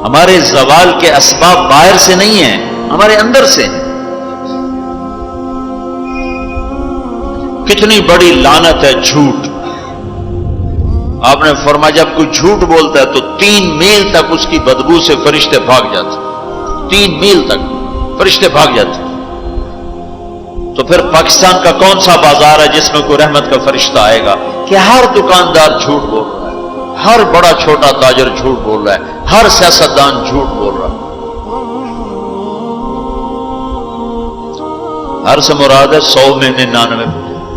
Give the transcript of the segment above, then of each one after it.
ہمارے زوال کے اسباب باہر سے نہیں ہیں، ہمارے اندر سے ہیں۔ کتنی بڑی لعنت ہے جھوٹ۔ آپ نے فرمایا جب کوئی جھوٹ بولتا ہے تو 3 میل تک اس کی بدبو سے فرشتے بھاگ جاتے، 3 میل تک فرشتے بھاگ جاتے۔ تو پھر پاکستان کا کون سا بازار ہے جس میں کوئی رحمت کا فرشتہ آئے گا؟ کہ ہر دکاندار جھوٹ بول رہا ہے، ہر بڑا چھوٹا تاجر جھوٹ بول رہا ہے، ہر سیاستدان جھوٹ بول رہا ہے۔ ہر سے مراد ہے 100 میں 99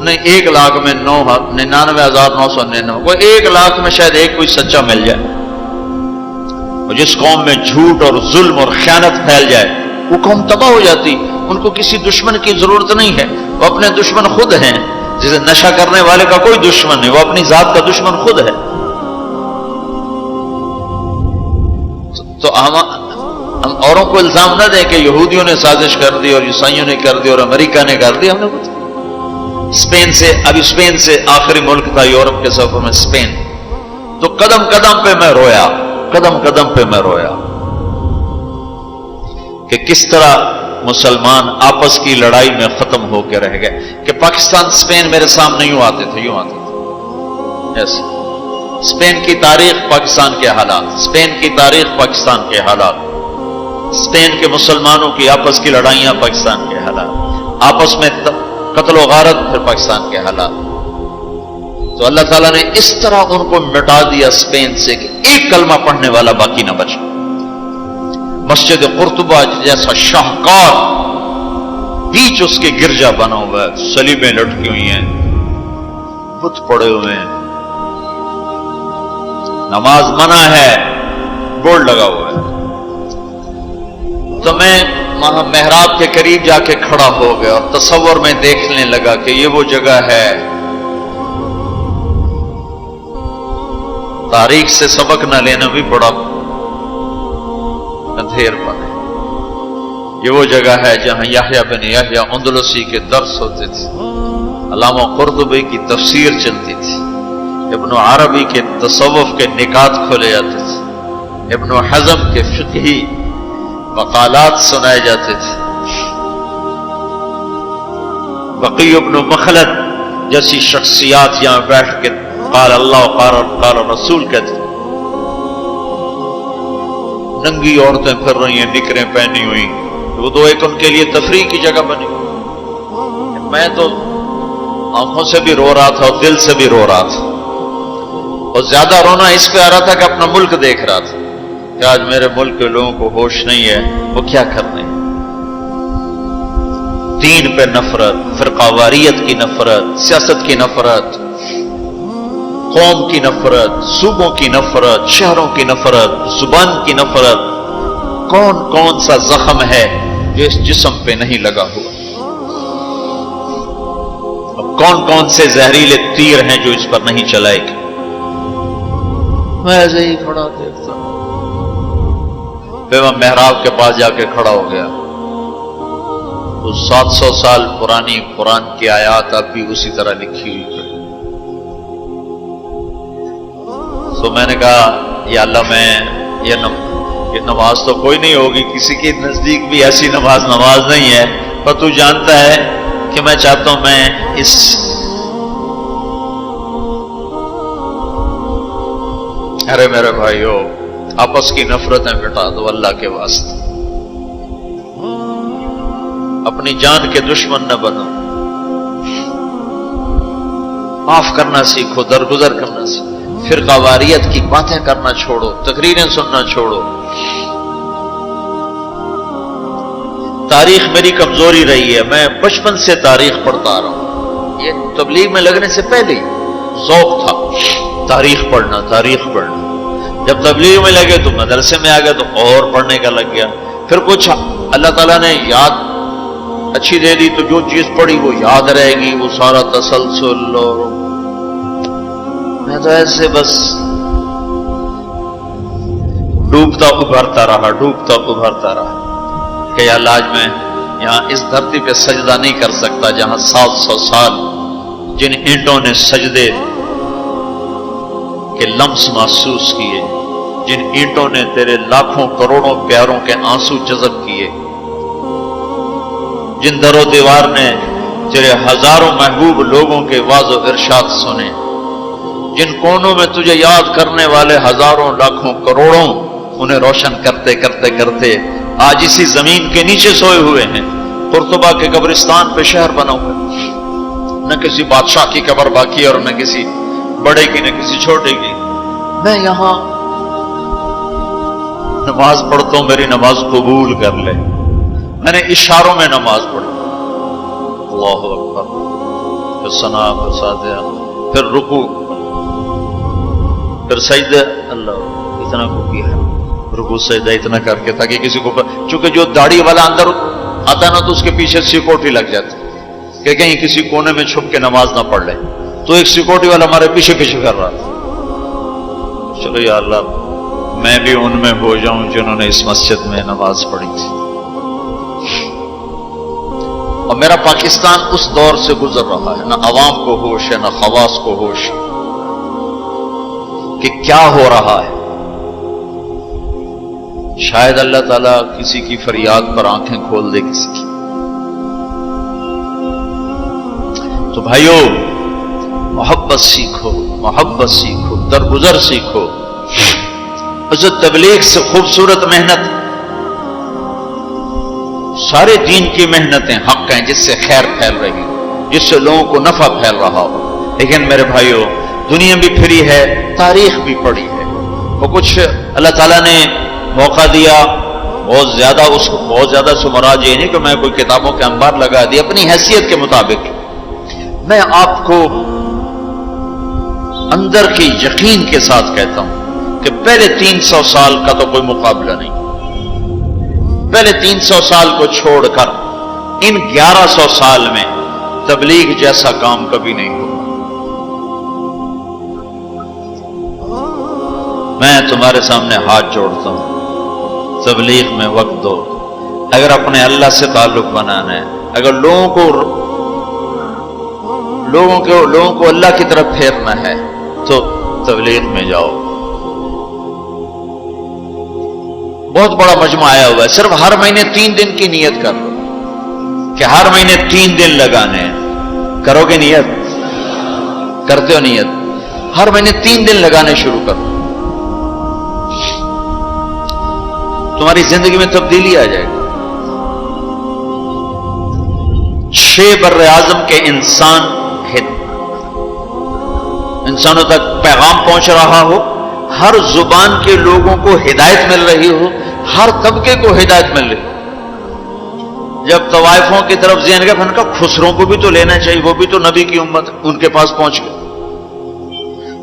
نہیں، 1 لاکھ میں 99,999، کوئی 1 لاکھ میں شاید ایک کوئی سچا مل جائے۔ اور جس قوم میں جھوٹ اور ظلم اور خیانت پھیل جائے وہ قوم تباہ ہو جاتی۔ ان کو کسی دشمن کی ضرورت نہیں ہے، وہ اپنے دشمن خود ہیں۔ جسے نشہ کرنے والے کا کوئی دشمن نہیں، وہ اپنی ذات کا دشمن خود ہے۔ تو ہم اوروں کو الزام نہ دیں کہ یہودیوں نے سازش کر دی اور عیسائیوں نے کر دی اور امریکہ نے کر دی۔ ہم نے اسپین سے آخری ملک تھا یورپ کے سفر میں اسپین، تو قدم قدم پہ میں رویا، قدم قدم پہ میں رویا کہ کس طرح مسلمان آپس کی لڑائی میں ختم ہو کے رہ گئے۔ کہ پاکستان اسپین میرے سامنے یوں آتے تھے، یوں آتے تھے ایسے۔ اسپین کی تاریخ، پاکستان کے حالات، اسپین کی تاریخ، پاکستان کے حالات، اسپین کے مسلمانوں کی آپس کی لڑائیاں، پاکستان کے حالات، آپس میں قتل و غارت، پھر پاکستان کے حالات۔ تو اللہ تعالیٰ نے اس طرح ان کو مٹا دیا اسپین سے کہ ایک کلمہ پڑھنے والا باقی نہ بچا۔ مسجد قرطبہ جیسا شاہکار بیچ اس کے گرجا بنا ہوا ہے، صلیبیں لٹکی ہوئی ہیں، بت پڑے ہوئے ہیں، نماز منع ہے، بورڈ لگا ہوا ہے۔ تو میں وہاں محراب کے قریب جا کے کھڑا ہو گیا اور تصور میں دیکھنے لگا کہ یہ وہ جگہ ہے تاریخ سے سبق نہ لینا بھی بڑا اندھیر پن ہے۔ یہ وہ جگہ ہے جہاں یحییٰ بن یحییٰ اندلسی کے درس ہوتے تھے، علامہ قرطبی کی تفسیر چلتی تھی، ابن عربی کے تصوف کے نکات کھولے جاتے تھے، ابن حزم کے فقہی مقالات سنائے جاتے تھے، بقی ابن مخلد جیسی شخصیات یہاں بیٹھ کے قال اللہ قال رسول کہتے۔ ننگی عورتیں پھر رہی ہیں، نکریں پہنی ہوئی، وہ تو ایک ان کے لیے تفریح کی جگہ بنی۔ میں تو آنکھوں سے بھی رو رہا تھا اور دل سے بھی رو رہا تھا، اور زیادہ رونا اس پہ آ رہا تھا کہ اپنا ملک دیکھ رہا تھا کہ آج میرے ملک کے لوگوں کو ہوش نہیں ہے، وہ کیا کرنے ہیں۔ دین پہ نفرت، فرقہ واریت کی نفرت، سیاست کی نفرت، قوم کی نفرت، صوبوں کی نفرت، شہروں کی نفرت، زبان کی نفرت۔ کون کون سا زخم ہے جو اس جسم پہ نہیں لگا ہوا؟ کون کون سے زہریلے تیر ہیں جو اس پر نہیں چلائے گے؟ میں ایسے ہی کھڑا دیکھتا ہوں۔ پھر میں محراب کے پاس جا کے کھڑا ہو گیا، تو 700 سال پرانی قرآن کی آیات اب بھی اسی طرح لکھی ہوئی ہے۔ تو میں نے کہا یا اللہ، میں یہ نماز تو کوئی نہیں ہوگی، کسی کے نزدیک بھی ایسی نماز نہیں ہے، پر تو جانتا ہے کہ میں چاہتا ہوں میں اس ارے میرے بھائیو، آپس کی نفرتیں مٹا دو اللہ کے واسطے، اپنی جان کے دشمن نہ بنو، معاف کرنا سیکھو، درگزر کرنا سیکھو، فرقہ واریت کی باتیں کرنا چھوڑو، تقریریں سننا چھوڑو۔ تاریخ میری کمزوری رہی ہے، میں بچپن سے تاریخ پڑھتا آ رہا ہوں، یہ تبلیغ میں لگنے سے پہلے ہی ذوق تھا تاریخ پڑھنا، تاریخ پڑھنا۔ جب تبلیغ میں لگے تو مدرسے میں آ گیا تو اور پڑھنے کا لگ گیا، پھر کچھ اللہ تعالیٰ نے یاد اچھی دے دی تو جو چیز پڑھی وہ یاد رہے گی، وہ سارا تسلسل، اور میں تو ایسے بس ڈوبتا ابھرتا رہا کہ یا اللہ، آج میں یہاں اس دھرتی پہ سجدہ نہیں کر سکتا جہاں 700 سال جن اینٹوں نے سجدے کے لمس محسوس کیے، جن اینٹوں نے تیرے لاکھوں کروڑوں پیاروں کے آنسو جذب کیے، جن در و دیوار نے تیرے ہزاروں محبوب لوگوں کے واز و ارشاد سنے، جن کونوں میں تجھے یاد کرنے والے ہزاروں لاکھوں کروڑوں انہیں روشن کرتے کرتے کرتے آج اسی زمین کے نیچے سوئے ہوئے ہیں۔ قرطبہ کے قبرستان پہ شہر بنا ہوا ہے، نہ کسی بادشاہ کی قبر باقی اور نہ کسی بڑے کی نہ کسی چھوٹے کی۔ میں یہاں نماز پڑھتا ہوں، میری نماز قبول کر لے۔ میں نے اشاروں میں نماز پڑھی، اللہ اکبر، پھر ثنا، پھر سجدہ، پھر رکوع، پھر سجدہ، اللہ اتنا کو کیا ہے، رکوع سجدہ اتنا کر کے تاکہ کسی کو، چونکہ جو داڑھی والا اندر آتا نا تو اس کے پیچھے سیکورٹی لگ جاتی کہ کہیں کسی کونے میں چھپ کے نماز نہ پڑھ لے، تو ایک سیکورٹی والا ہمارے پیچھے پیچھے کر رہا تھا۔ چلو یا اللہ میں بھی ان میں ہو جاؤں جنہوں نے اس مسجد میں نماز پڑھی تھی۔ اور میرا پاکستان اس دور سے گزر رہا ہے، نہ عوام کو ہوش ہے نہ خواص کو ہوش کہ کیا ہو رہا ہے۔ شاید اللہ تعالیٰ کسی کی فریاد پر آنکھیں کھول دے کسی کی۔ تو بھائیو محبت سیکھو، محبت سیکھو، درگزر سیکھو۔ اس تبلیغ سے خوبصورت محنت، سارے دین کی محنتیں حق ہیں جس سے خیر پھیل رہی، جس سے لوگوں کو نفع پھیل رہا ہو، لیکن میرے بھائیو دنیا بھی پھری ہے، تاریخ بھی پڑی ہے، اور کچھ اللہ تعالیٰ نے موقع دیا بہت زیادہ، اس کو بہت زیادہ سے مراد یہ نہیں کہ میں کوئی کتابوں کے انبار لگا دی، اپنی حیثیت کے مطابق میں آپ کو اندر کے یقین کے ساتھ کہتا ہوں کہ پہلے 300 سال کا تو کوئی مقابلہ نہیں، پہلے 300 سال کو چھوڑ کر ان 1100 سال میں تبلیغ جیسا کام کبھی نہیں ہوا۔ میں تمہارے سامنے ہاتھ جوڑتا ہوں، تبلیغ میں وقت دو۔ اگر اپنے اللہ سے تعلق بنانا ہے، اگر لوگوں کو اللہ کی طرف پھیرنا ہے تو تبلیغ میں جاؤ۔ بہت بڑا مجمع آیا ہوا ہے، صرف ہر مہینے 3 دن کی نیت کر لو کہ ہر مہینے 3 دن لگانے ہیں۔ کرو گے نیت؟ کرتے ہو نیت؟ ہر مہینے 3 دن لگانے شروع کرو، تمہاری زندگی میں تبدیلی آ جائے گی۔ 6 بر اعظم کے انسانوں تک پیغام پہنچ رہا ہو، ہر زبان کے لوگوں کو ہدایت مل رہی ہو، ہر طبقے کو ہدایت مل رہی ہو۔ جب طوائفوں کی طرف ذہن گیا، ان کا خسروں کو بھی تو لینا چاہیے، وہ بھی تو نبی کی امت، ان کے پاس پہنچ گئے۔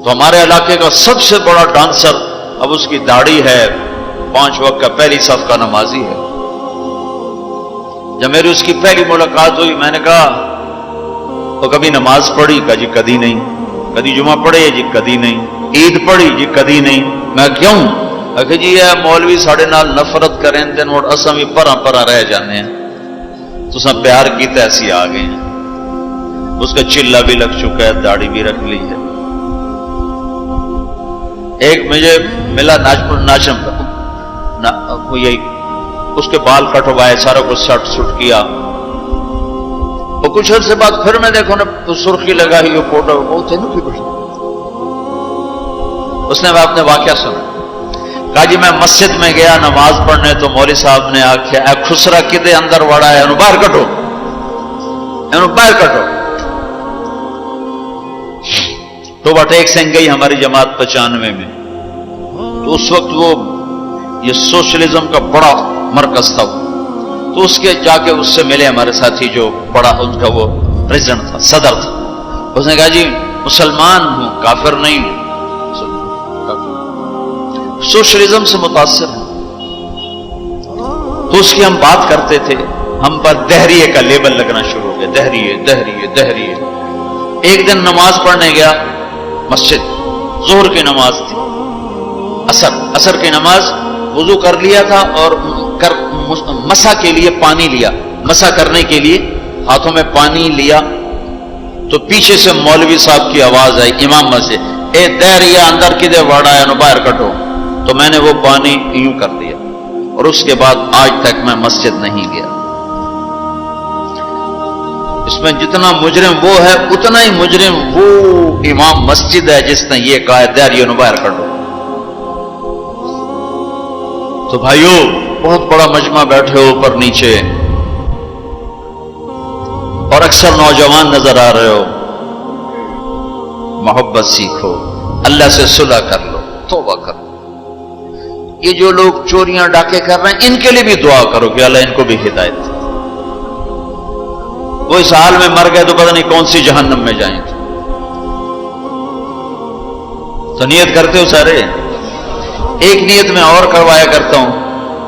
تو ہمارے علاقے کا سب سے بڑا ڈانسر اب اس کی داڑھی ہے، 5 وقت کا پہلی صف کا نمازی ہے۔ جب میری اس کی پہلی ملاقات ہوئی، میں نے کہا تو کبھی نماز پڑھی؟ کہا جی کدی نہیں۔ کدی جمعہ پڑھے؟ جی کدی نہیں۔ عید پڑھی؟ جی کدی نہیں۔ میں کیوں؟ کہ جی یہ مولوی ساڑھے نال نفرت کریں دن اور اساں بھی پرا پرا رہ جانے ہیں، تو سب پیار کی تیسی آ گئے ہیں۔ اس کا چلا بھی لگ چکا ہے، داڑھی بھی رکھ لی ہے۔ ایک مجھے ملا ناچم یہی، اس کے بال کٹوائے، سارا کچھ سٹ سٹ کیا، اور کچھ عرصے بعد پھر میں دیکھو نا سرخی لگائی ہو، فوٹو بہت ہے نا کچھ۔ اس نے اپنے واقعہ سنا، کہا جی میں مسجد میں گیا نماز پڑھنے تو مولوی صاحب نے آخیا اے خسرا کدے اندر وڑا ہے، انہوں باہر کٹو، انہوں باہر کٹو۔ تو بٹیک سنگھ گئی ہماری جماعت 95 میں، تو اس وقت وہ یہ سوشلزم کا بڑا مرکز تھا، تو اس کے جا کے اس سے ملے ہمارے ساتھی جو بڑا ان کا وہ پریزیڈنٹ تھا، صدر تھا۔ اس نے کہا جی مسلمان ہوں، کافر نہیں ہوں، سوشلزم سے متاثر ہے۔ تو اس کی ہم بات کرتے تھے، ہم پر دہریے کا لیبل لگنا شروع ہو گیا، دہریے دہریے دہریے۔ ایک دن نماز پڑھنے گیا مسجد، ظہر کی نماز تھی، عصر کی نماز، وضو کر لیا تھا اور مسح کے لیے پانی لیا، مسح کرنے کے لیے ہاتھوں میں پانی لیا، تو پیچھے سے مولوی صاحب کی آواز آئی امام مسجد، اے دہریہ اندر کدے وڑا ہے، نو باہر کٹو۔ تو میں نے وہ پانی یوں کر دیا، اور اس کے بعد آج تک میں مسجد نہیں گیا۔ اس میں جتنا مجرم وہ ہے اتنا ہی مجرم وہ امام مسجد ہے جس نے یہ کہا ہے دیر یوں باہر کر دو۔ تو بھائیو، بہت بڑا مجمع بیٹھے ہو اوپر نیچے، اور اکثر نوجوان نظر آ رہے ہو، محبت سیکھو، اللہ سے صلح کر لو، توبہ کر لو۔ یہ جو لوگ چوریاں ڈاکے کر رہے ہیں ان کے لیے بھی دعا کرو کہ اللہ ان کو بھی ہدایت دے۔ وہ اس حال میں مر گئے تو پتہ نہیں کون سی جہنم میں جائیں گے۔ تو نیت کرتے ہو سارے؟ ایک نیت میں اور کروایا کرتا ہوں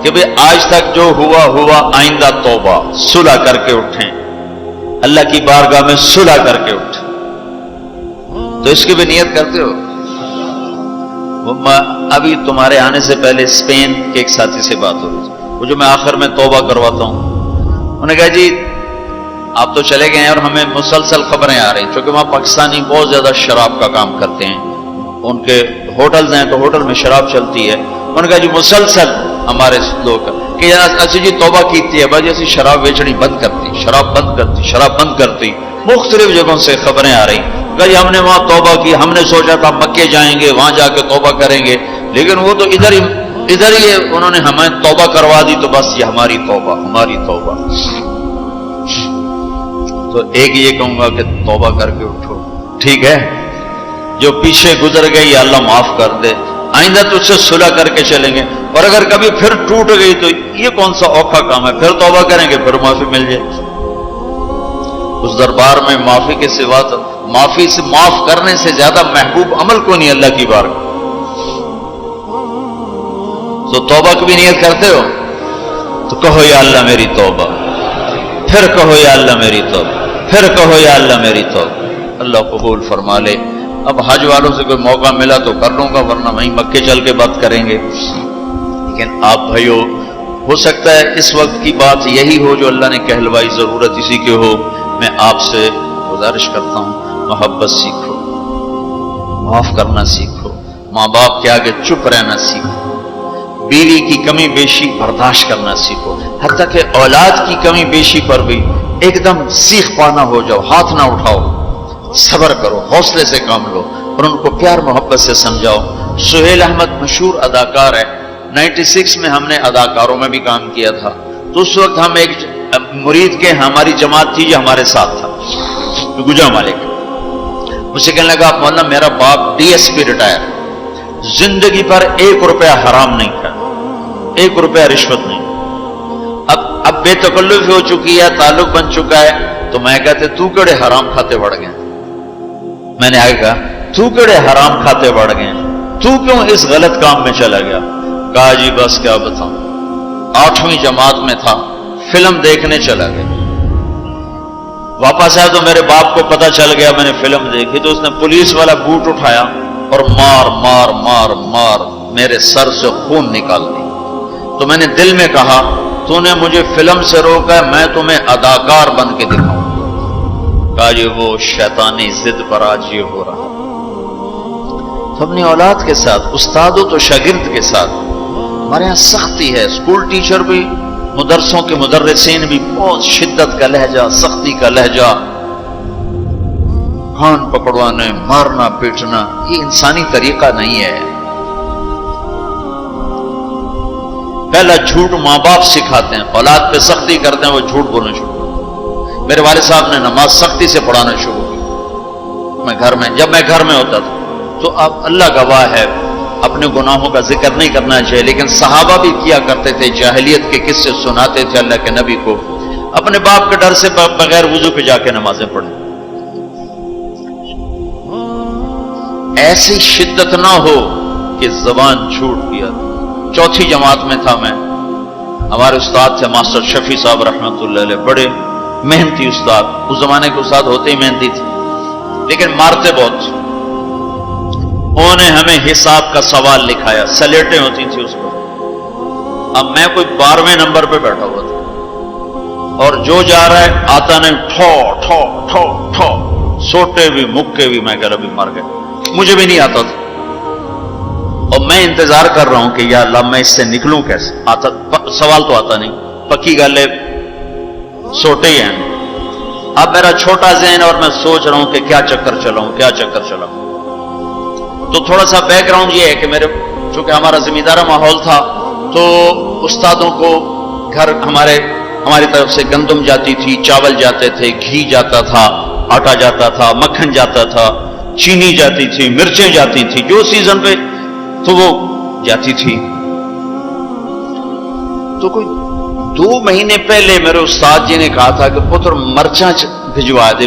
کہ بھئی آج تک جو ہوا ہوا، آئندہ توبہ، صلح کر کے اٹھیں، اللہ کی بارگاہ میں صلح کر کے اٹھیں۔ تو اس کی بھی نیت کرتے ہو؟ ابھی تمہارے آنے سے پہلے اسپین کے ایک ساتھی سے بات ہو رہی تھی، وہ جو میں آخر میں توبہ کرواتا ہوں، انہوں نے کہا جی آپ تو چلے گئے ہیں اور ہمیں مسلسل خبریں آ رہی ہیں، چونکہ وہاں پاکستانی بہت زیادہ شراب کا کام کرتے ہیں، ان کے ہوٹلز ہیں تو ہوٹل میں شراب چلتی ہے۔ انہوں نے کہا جی مسلسل ہمارے لوگ کہ اچھا جی توبہ کیتی ہے بھائی ایسی شراب بیچنی بند کرتی، شراب بند کرتی، شراب بند کرتی، مختلف جگہوں سے خبریں آ رہی۔ کہا جی ہم نے وہاں توبہ کی، ہم نے سوچا تھا مکے جائیں گے، وہاں جا کے توبہ کریں گے، لیکن وہ تو ادھر ہی انہوں نے ہمیں توبہ کروا دی، تو بس یہ ہماری توبہ، ہماری توبہ۔ تو ایک یہ کہوں گا کہ توبہ کر کے اٹھو، ٹھیک ہے؟ جو پیچھے گزر گئی اللہ معاف کر دے، آئندہ تجھ سے صلح کر کے چلیں گے، اور اگر کبھی پھر ٹوٹ گئی تو یہ کون سا اوکھا کام ہے، پھر توبہ کریں گے، پھر معافی مل جائے۔ اس دربار میں معافی کے سوا تو معافی سے معاف کرنے سے زیادہ محبوب عمل کو نہیں اللہ کی بارگاہ۔ تو توبہ کی بھی نیت کرتے ہو تو کہو یا اللہ میری توبہ، پھر کہو یا اللہ میری توبہ، پھر کہو یا اللہ میری توبہ، اللہ قبول فرما لے۔ اب حج والوں سے کوئی موقع ملا تو کر لوں گا، ورنہ وہیں مکے چل کے بات کریں گے۔ لیکن آپ بھائیو، ہو سکتا ہے اس وقت کی بات یہی ہو جو اللہ نے کہلوائی، ضرورت اسی کی ہو۔ میں آپ سے گزارش کرتا ہوں محبت سیکھو، معاف کرنا سیکھو، ماں باپ کے آگے چپ رہنا سیکھو، بیوی کی کمی بیشی برداشت کرنا سیکھو، حتیٰ کہ اولاد کی کمی بیشی پر بھی ایک دم سیخ پانا ہو جاؤ، ہاتھ نہ اٹھاؤ، صبر کرو، حوصلے سے کام لو، اور ان کو پیار محبت سے سمجھاؤ۔ سہیل احمد مشہور اداکار ہے، 96 میں ہم نے اداکاروں میں بھی کام کیا تھا، تو اس وقت ہم ایک مرید کے ہماری جماعت تھی جو ہمارے ساتھ تھا، گجرا مالک، مجھ سے کہنے لگا مولانا میرا باپ DSP ریٹائر، زندگی پر 1 روپیہ حرام نہیں کھایا، 1 روپیہ رشوت نہیں، اب بے تکلف ہو چکی ہے، تعلق بن چکا ہے، تو میں کہتے تو کڑے حرام کھاتے بڑھ گئے، میں نے آگے کہا تو کڑے حرام کھاتے بڑھ گئے، تو کیوں اس غلط کام میں چلا گیا؟ کہا جی بس کیا بتاؤں، 8ویں جماعت میں تھا، فلم دیکھنے چلا گیا، واپس آیا تو میرے باپ کو پتہ چل گیا میں نے فلم دیکھی، تو اس نے پولیس والا بوٹ اٹھایا اور مار مار مار مار میرے سر سے خون نکال دی۔ تو میں نے دل میں کہا تو نے مجھے فلم سے روکا ہے، میں تمہیں اداکار بن کے دکھاؤں۔ کہا جی وہ شیطانی ضد پر آج یہ ہو رہا۔ تو اپنی اولاد کے ساتھ، استاد تو شاگرد کے ساتھ ہمارے یہاں سختی ہے، اسکول ٹیچر بھی، مدرسوں کے مدرسین بھی بہت شدت کا لہجہ، سختی کا لہجہ، کان پکڑوانے، مارنا پیٹنا، یہ انسانی طریقہ نہیں ہے۔ پہلا جھوٹ ماں باپ سکھاتے ہیں، اولاد پہ سختی کرتے ہیں، وہ جھوٹ بولنا شروع کرتے ہیں۔ میرے والد صاحب نے نماز سختی سے پڑھانا شروع کی، جب میں گھر میں ہوتا تھا، تو اب اللہ گواہ ہے اپنے گناہوں کا ذکر نہیں کرنا چاہیے، لیکن صحابہ بھی کیا کرتے تھے، جاہلیت کے قصے سناتے تھے اللہ کے نبی کو، اپنے باپ کے ڈر سے بغیر وضو کے جا کے نمازیں پڑھیں۔ ایسی شدت نہ ہو کہ زبان چھوٹ گیا۔ 4تھی جماعت میں تھا میں، ہمارے استاد تھے ماسٹر شفیع صاحب رحمۃ اللہ علیہ، بڑے محنتی استاد، اس زمانے کے استاد ہوتے ہی محنتی تھے، لیکن مارتے بہت۔ انہوں نے ہمیں حساب کا سوال لکھایا، سلیٹیں ہوتی تھی اس پر، اب میں کوئی 12ویں نمبر پہ بیٹھا ہوا تھا، اور جو جا رہا ہے آتا نہیں، ٹھو ٹھو ٹھو ٹھو، سوٹے بھی مکے بھی، میں کہہ رہا بھی مر گئے، مجھے بھی نہیں آتا تھا، اور میں انتظار کر رہا ہوں کہ یا اللہ میں اس سے نکلوں کیسے. سوال تو آتا نہیں, پکی گل ہے, سوٹے ہی ہیں. اب میرا چھوٹا ذہن اور میں سوچ رہا ہوں کہ کیا چکر چلاؤں کیا چکر چلاؤں. تو تھوڑا سا بیک گراؤنڈ یہ ہے کہ میرے چونکہ ہمارا زمیندارہ ماحول تھا تو استادوں کو گھر ہماری طرف سے گندم جاتی تھی, چاول جاتے تھے, گھی جاتا تھا, آٹا جاتا تھا, مکھن جاتا تھا, چینی جاتی تھی, مرچیں جاتی تھی, جو سیزن پہ تو وہ جاتی تھی. تو کوئی 2 مہینے پہلے میرے استاد جی نے کہا تھا کہ پتر مرچاں بھجوا دے,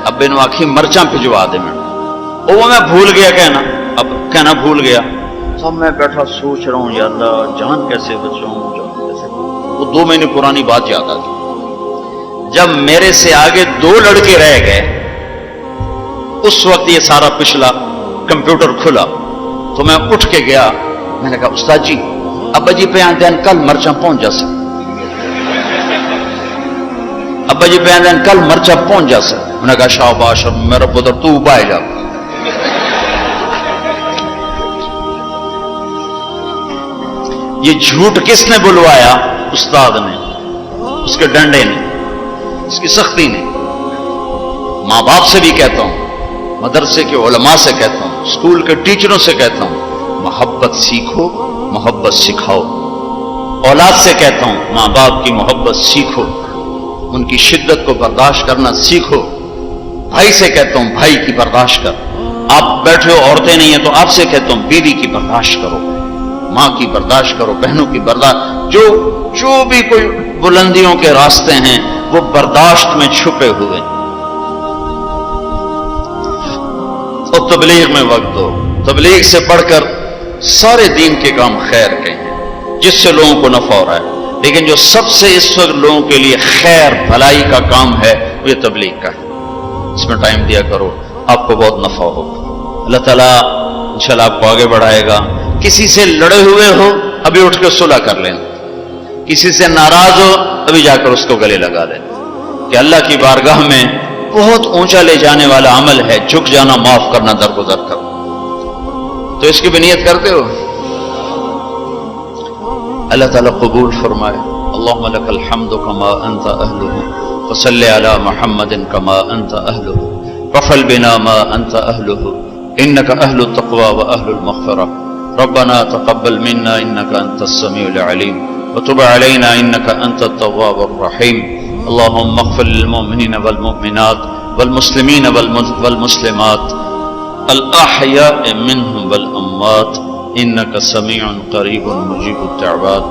ابے نو آخی مرچاں بھجوا دے. وہ میں بھول گیا کہنا بھول گیا. سب میں بیٹھا سوچ رہا ہوں یا اللہ جان کیسے بچاؤں, جان کیسے. وہ 2 مہینے پرانی بات یاد آ گئی. جب میرے سے آگے 2 لڑکے رہ گئے, اس وقت یہ سارا پچھلا کمپیوٹر کھلا تو میں اٹھ کے گیا. میں نے کہا استاد جی ابا جی پہ آندین کل مرچاں پہنچ جا سکتے, ابا جی پہ آندین کل مرچاں پہنچ جا سکتے. میں نے کہا شاباش میرا پتر تو بائے جا. یہ جھوٹ کس نے بلوایا؟ استاد نے, اس کے ڈنڈے نے, اس کی سختی نے. ماں باپ سے بھی کہتا ہوں, مدرسے کے علماء سے کہتا ہوں, اسکول کے ٹیچروں سے کہتا ہوں, محبت سیکھو, محبت سکھاؤ. اولاد سے کہتا ہوں ماں باپ کی محبت سیکھو, ان کی شدت کو برداشت کرنا سیکھو. بھائی سے کہتا ہوں بھائی کی برداشت کر. آپ بیٹھے ہو عورتیں نہیں ہیں تو آپ سے کہتا ہوں بیوی کی برداشت کرو, ماں کی برداشت کرو, بہنوں کی برداشت. جو بھی کوئی بلندیوں کے راستے ہیں وہ برداشت میں چھپے ہوئے. اور تبلیغ میں وقت دو. تبلیغ سے پڑھ کر سارے دین کے کام خیر کے ہیں جس سے لوگوں کو نفع ہو رہا ہے, لیکن جو سب سے اس وقت لوگوں کے لیے خیر بھلائی کا کام ہے وہ یہ تبلیغ کا ہے. اس میں ٹائم دیا کرو, آپ کو بہت نفع ہوگا. اللہ تعالیٰ انشاءاللہ آپ کو آگے بڑھائے گا. کسی سے لڑے ہوئے ہو ابھی اٹھ کے صلح کر لینا, کسی سے ناراض ہو ابھی جا کر اس کو گلے لگا لینا, کہ اللہ کی بارگاہ میں بہت اونچا لے جانے والا عمل ہے جھک جانا, معاف کرنا, درگزر کرنا. تو اس کی بھی نیت کرتے ہو؟ اللہ تعالیٰ قبول فرمائے. اللہم لک الحمد کما انت اہلہ وصلی علی محمد کما انت اہلہ وفعل بنا ما انت اہلہ انک اہل التقوی و اہل المغفرہ. ربنا تقبل منا انك انت السميع العليم وتب علينا انك انت التواب الرحيم. اللهم اغفر للمؤمنين والمؤمنات والمسلمين والمسلمات الاحياء منهم والاموات انك سميع قريب مجيب الدعوات.